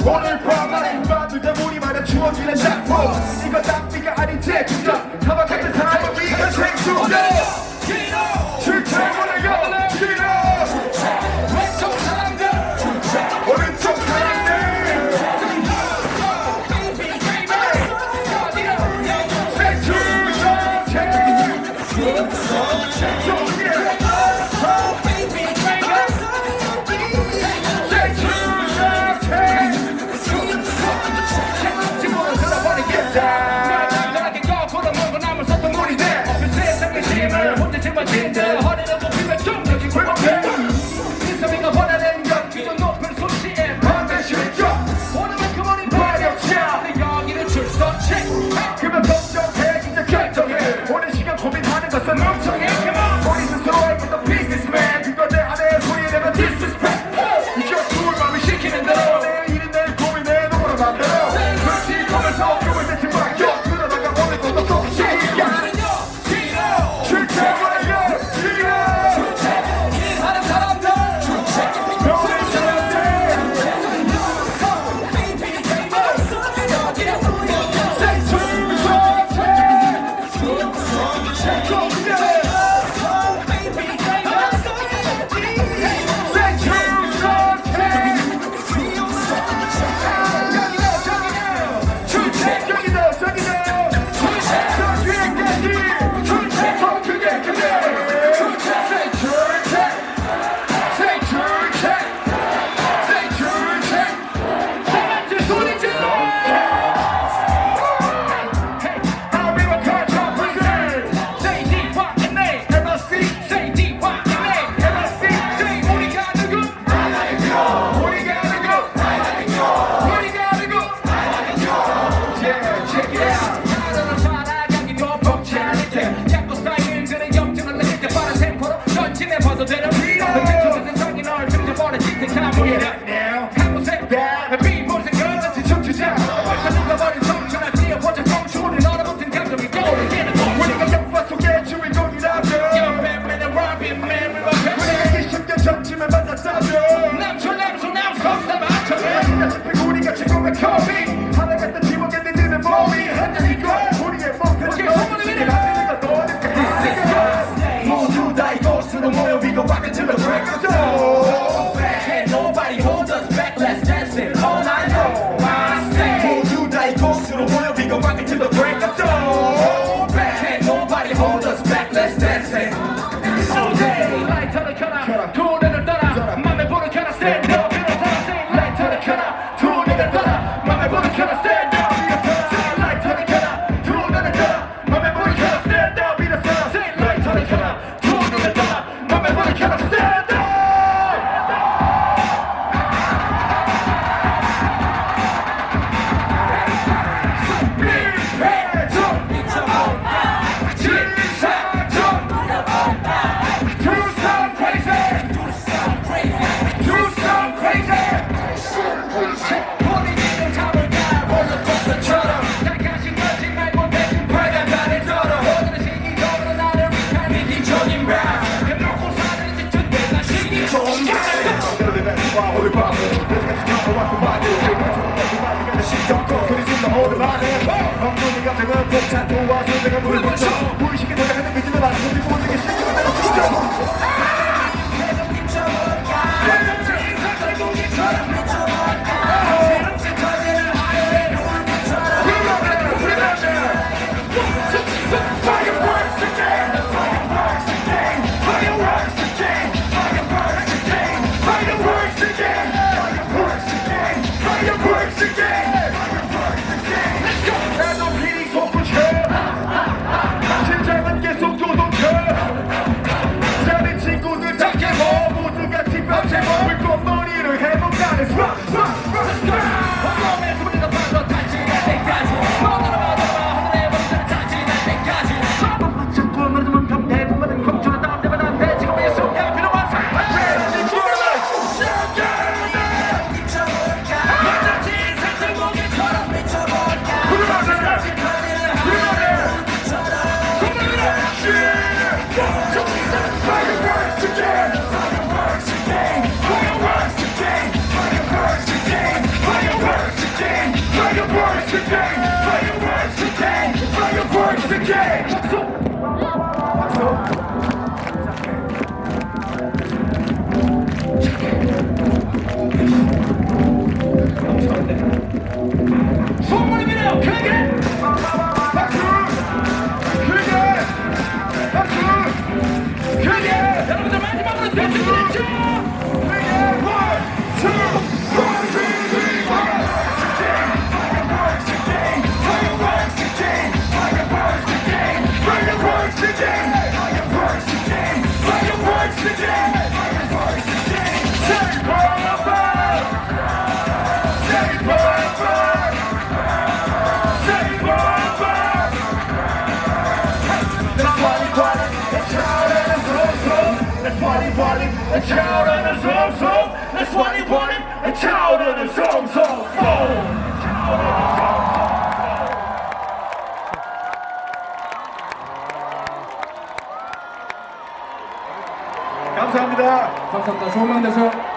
오늘 밤에 밤누자 우리 말에 추억이는 작품 이거 낭비가 아닌 재충전 가방 같은 사람을 위한 생충전 출첵 오늘요 길어 왼쪽 사람들 오른쪽 사람들 허리를 굽히면 좀적인 골목길 인성이가 원하는 건 기존 높은 솜씨에 반드시 죠 오늘만큼 우린 발력자 내 여기는 출석체 그만 걱정해 이제 결정해 오랜 시간 고민하는 것은 멍청해 우리 스스로에게도 비즈니스맨 그거 내 안에 소리 내가 디스리스펙트 이겨 좋은 마음을 시키는 대로 내 일은 내 고민에 너무나 맘대로 그렇지 거면서 꿈을 대체 맡겨 그러다가 오늘 것도 또 시야 출첵 무의식에 도착하는 그 집에 맞춰 모든 게 시작되는 대로 소문이 밀어요. 크게 박수. 크게 여러분들 마지막으로 대충 차오르는 송송 Let's party party 차오르는 송송 감사합니다. 감사합니다. 좋은 밤 되세요.